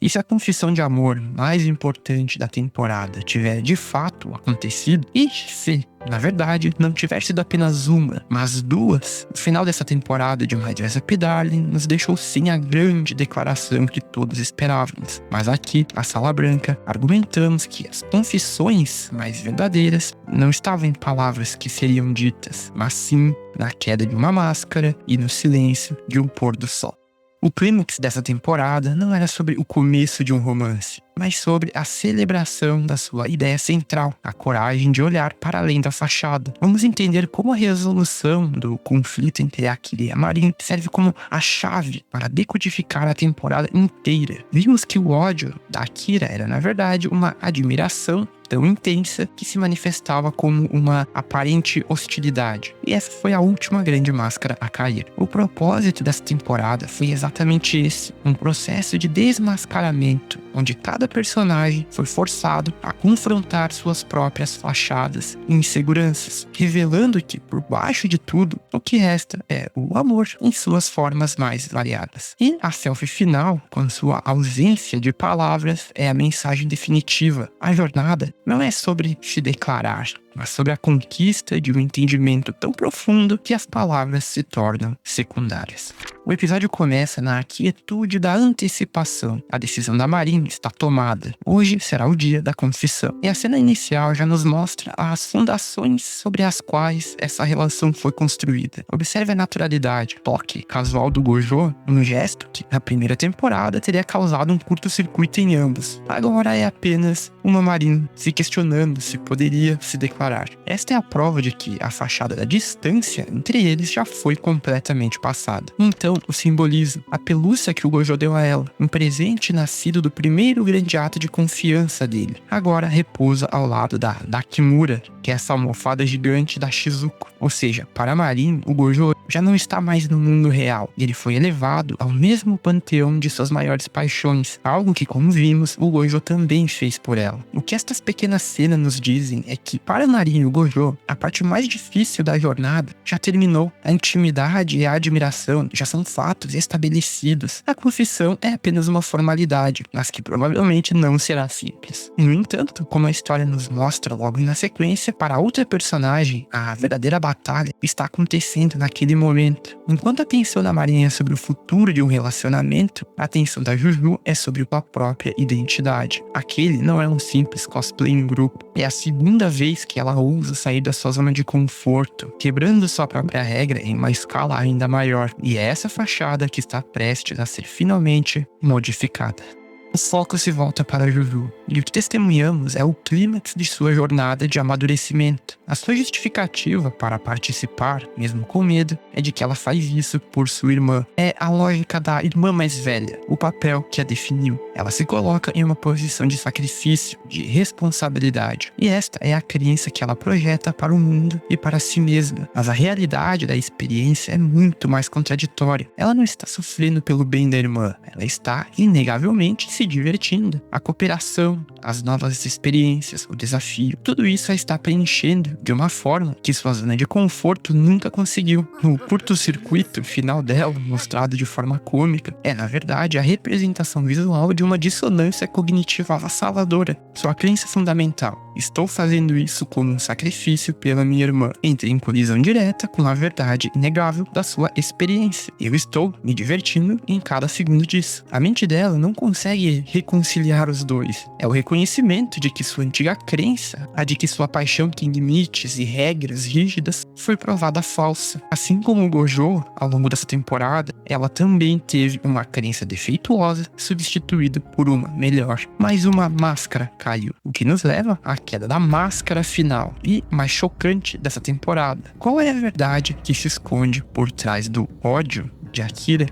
E se a confissão de amor mais importante da temporada tiver de fato acontecido, e se, na verdade, não tiver sido apenas uma, mas duas, o final dessa temporada de My Dress Up Darling nos deixou sim a grande declaração que todos esperávamos. Mas aqui, na Sala Branca, argumentamos que as confissões mais verdadeiras não estavam em palavras que seriam ditas, mas sim na queda de uma máscara e no silêncio de um pôr do sol. O clímax dessa temporada não era sobre o começo de um romance, mas sobre a celebração da sua ideia central, a coragem de olhar para além da fachada. Vamos entender como a resolução do conflito entre Akira e a Marin serve como a chave para decodificar a temporada inteira. Vimos que o ódio da Akira era, na verdade, uma admiração tão intensa que se manifestava como uma aparente hostilidade. E essa foi a última grande máscara a cair. O propósito dessa temporada foi exatamente esse, um processo de desmascaramento, onde cada personagem foi forçado a confrontar suas próprias fachadas e inseguranças, revelando que, por baixo de tudo, o que resta é o amor em suas formas mais variadas. E a selfie final, com sua ausência de palavras, é a mensagem definitiva. A jornada não é sobre se declarar, mas sobre a conquista de um entendimento tão profundo que as palavras se tornam secundárias. O episódio começa na quietude da antecipação. A decisão da Marin está tomada. Hoje será o dia da confissão. E a cena inicial já nos mostra as fundações sobre as quais essa relação foi construída. Observe a naturalidade, toque casual do Gojo, um gesto que na primeira temporada teria causado um curto-circuito em ambos. Agora é apenas uma Marin se questionando se poderia se declarar. Esta é a prova de que a fachada da distância entre eles já foi completamente passada. Então, o simbolismo, a pelúcia que o Gojo deu a ela, um presente nascido do primeiro grande ato de confiança dele, agora repousa ao lado da Kimura, que é essa almofada gigante da Shizuko. Ou seja, para Marin, o Gojo já não está mais no mundo real. Ele foi elevado ao mesmo panteão de suas maiores paixões, algo que, como vimos, o Gojo também fez por ela. O que estas pequenas cenas nos dizem é que, para Marin e o Gojo, a parte mais difícil da jornada já terminou. A intimidade e a admiração já são fatos estabelecidos. A confissão é apenas uma formalidade, mas que provavelmente não será simples. No entanto, como a história nos mostra logo na sequência, para outra personagem, a verdadeira batalha está acontecendo naquele momento. Enquanto a tensão da Marin é sobre o futuro de um relacionamento, a tensão da Juju é sobre a própria identidade. Aquele não é um simples cosplay em grupo. É a segunda vez que ela ousa sair da sua zona de conforto, quebrando sua própria regra em uma escala ainda maior. E é essa fachada que está prestes a ser finalmente modificada. O foco se volta para a Juju, e o que testemunhamos é o clímax de sua jornada de amadurecimento. A sua justificativa para participar, mesmo com medo, é de que ela faz isso por sua irmã. É a lógica da irmã mais velha, o papel que a definiu. Ela se coloca em uma posição de sacrifício, de responsabilidade. E esta é a crença que ela projeta para o mundo e para si mesma. Mas a realidade da experiência é muito mais contraditória. Ela não está sofrendo pelo bem da irmã, ela está, inegavelmente, se divertindo. A cooperação, as novas experiências, o desafio, tudo isso a está preenchendo de uma forma que sua zona de conforto nunca conseguiu. O curto-circuito final dela, mostrado de forma cômica, é na verdade a representação visual de uma dissonância cognitiva avassaladora. Sua crença fundamental: estou fazendo isso como um sacrifício pela minha irmã, entra em colisão direta com a verdade inegável da sua experiência. Eu estou me divertindo em cada segundo disso. A mente dela não consegue reconciliar os dois. É o reconhecimento de que sua antiga crença, a de que sua paixão tem limites e regras rígidas, foi provada falsa. Assim como o Gojo, ao longo dessa temporada, ela também teve uma crença defeituosa substituída por uma melhor. Mais uma máscara caiu, o que nos leva à queda da máscara final e mais chocante dessa temporada. Qual é a verdade que se esconde por trás do ódio de Akira?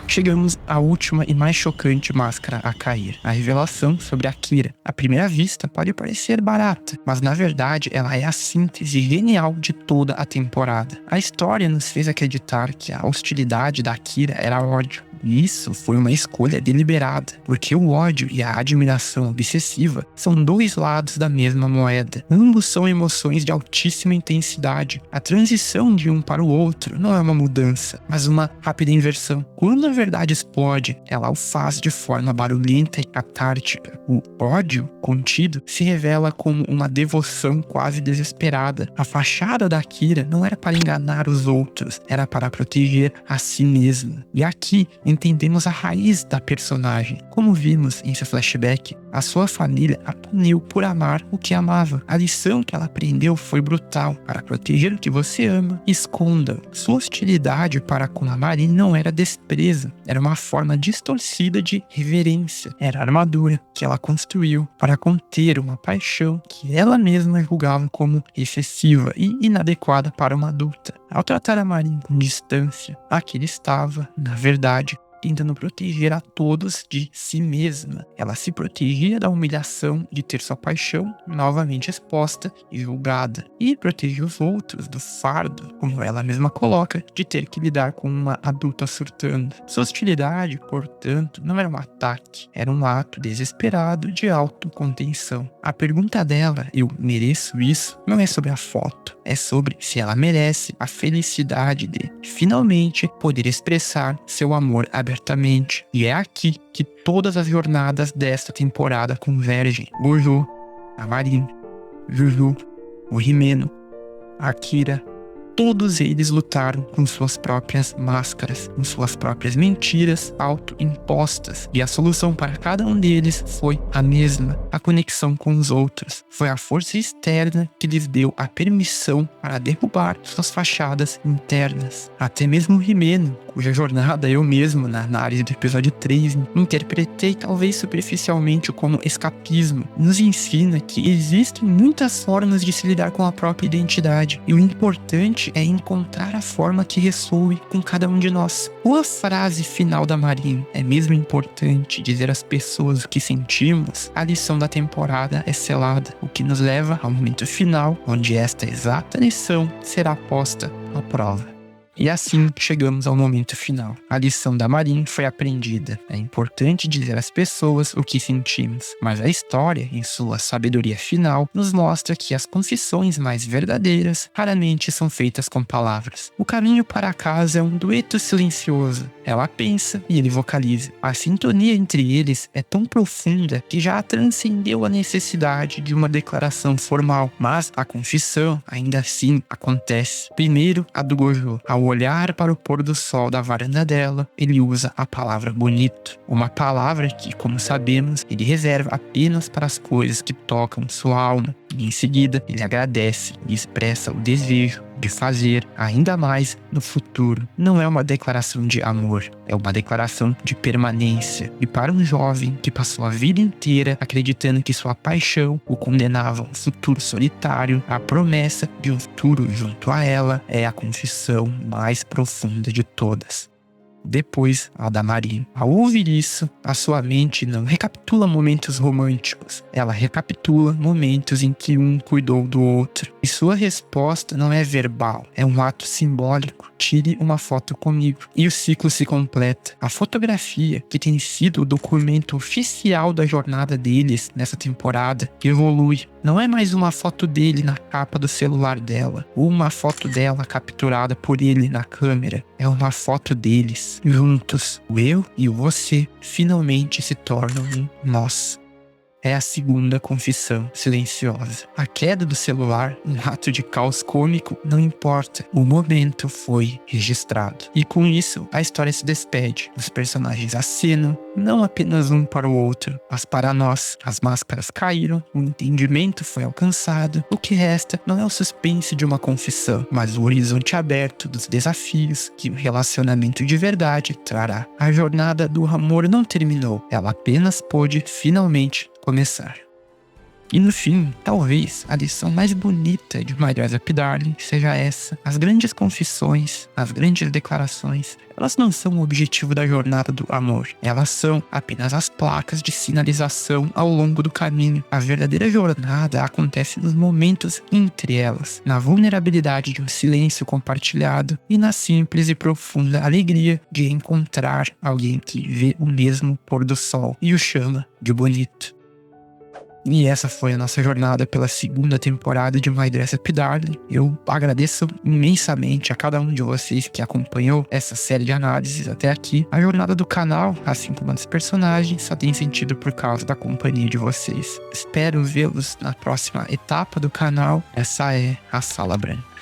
Chegamos à última e mais chocante máscara a cair, a revelação sobre Akira. À primeira vista pode parecer barata, mas na verdade ela é a síntese genial de toda a temporada. A história nos fez acreditar que a hostilidade da Akira era ódio, E isso foi uma escolha deliberada, porque o ódio e a admiração obsessiva são dois lados da mesma moeda. Ambos são emoções de altíssima intensidade. A transição de um para o outro não é uma mudança, mas uma rápida inversão. Quando a verdade explode, ela o faz de forma barulhenta e catártica. O ódio contido se revela como uma devoção quase desesperada. A fachada da Akira não era para enganar os outros, era para proteger a si mesma. E aqui entendemos a raiz da personagem. Como vimos em seu flashback, a sua família a puniu por amar o que amava. A lição que ela aprendeu foi brutal. Para proteger o que você ama, esconda. Sua hostilidade para com a Marin não era desprezo, era uma forma distorcida de reverência. Era a armadura que ela construiu para conter uma paixão que ela mesma julgava como excessiva e inadequada para uma adulta. Ao tratar a Marin com distância, Akira estava, na verdade, tentando proteger a todos de si mesma. Ela se protegia da humilhação de ter sua paixão novamente exposta e julgada, e protegia os outros do fardo, como ela mesma coloca, de ter que lidar com uma adulta surtando. Sua hostilidade, portanto, não era um ataque, era um ato desesperado de autocontenção. A pergunta dela, eu mereço isso, não é sobre a foto, é sobre se ela merece a felicidade de finalmente poder expressar seu amor abertamente. E é aqui que todas as jornadas desta temporada convergem. Gojo, a Marin, Juju, o Himeno, a Akira, todos eles lutaram com suas próprias máscaras, com suas próprias mentiras autoimpostas. E a solução para cada um deles foi a mesma: a conexão com os outros. Foi a força externa que lhes deu a permissão para derrubar suas fachadas internas. Até mesmo o Himeno, cuja jornada eu mesmo, na análise do episódio 3, interpretei talvez superficialmente como escapismo, nos ensina que existem muitas formas de se lidar com a própria identidade. E o importante é encontrar a forma que ressoe com cada um de nós. A frase final da Marin: é mesmo importante dizer às pessoas o que sentimos. A lição da temporada é selada, o que nos leva ao momento final, onde esta exata lição será posta à prova. E assim chegamos ao momento final. A lição da Marin foi aprendida. É importante dizer às pessoas o que sentimos, mas a história, em sua sabedoria final, nos mostra que as confissões mais verdadeiras raramente são feitas com palavras. O caminho para casa é um dueto silencioso. Ela pensa e ele vocaliza. A sintonia entre eles é tão profunda que já transcendeu a necessidade de uma declaração formal, mas a confissão ainda assim acontece. Primeiro, a do Gojo. Ao olhar para o pôr do sol da varanda dela, ele usa a palavra bonito. Uma palavra que, como sabemos, ele reserva apenas para as coisas que tocam sua alma. E em seguida, ele agradece e expressa o desejo de fazer ainda mais no futuro. Não é uma declaração de amor, é uma declaração de permanência. E para um jovem que passou a vida inteira acreditando que sua paixão o condenava a um futuro solitário, a promessa de um futuro junto a ela é a confissão mais profunda de todas. Depois, a da Marin. Ao ouvir isso, a sua mente não recapitula momentos românticos. Ela recapitula momentos em que um cuidou do outro. E sua resposta não é verbal, é um ato simbólico. Tire uma foto comigo. E o ciclo se completa. A fotografia, que tem sido o documento oficial da jornada deles nessa temporada, evolui. Não é mais uma foto dele na capa do celular dela, ou uma foto dela capturada por ele na câmera. É uma foto deles, juntos. O eu e o você finalmente se tornam um nós. É a segunda confissão silenciosa. A queda do celular, um ato de caos cômico, não importa. O momento foi registrado. E com isso, a história se despede. Os personagens acenam, não apenas um para o outro, mas para nós. As máscaras caíram, o entendimento foi alcançado. O que resta não é o suspense de uma confissão, mas o horizonte aberto dos desafios que o relacionamento de verdade trará. A jornada do amor não terminou. Ela apenas pôde finalmente começar. E no fim, talvez a lição mais bonita de My Dress Up Darling seja essa: as grandes confissões, as grandes declarações, elas não são o objetivo da jornada do amor. Elas são apenas as placas de sinalização ao longo do caminho. A verdadeira jornada acontece nos momentos entre elas, na vulnerabilidade de um silêncio compartilhado e na simples e profunda alegria de encontrar alguém que vê o mesmo pôr do sol e o chama de bonito. E essa foi a nossa jornada pela segunda temporada de My Dress Up Darling. Eu agradeço imensamente a cada um de vocês que acompanhou essa série de análises até aqui. A jornada do canal, assim como a dos personagens, só tem sentido por causa da companhia de vocês. Espero vê-los na próxima etapa do canal. Essa é a Sala Branca.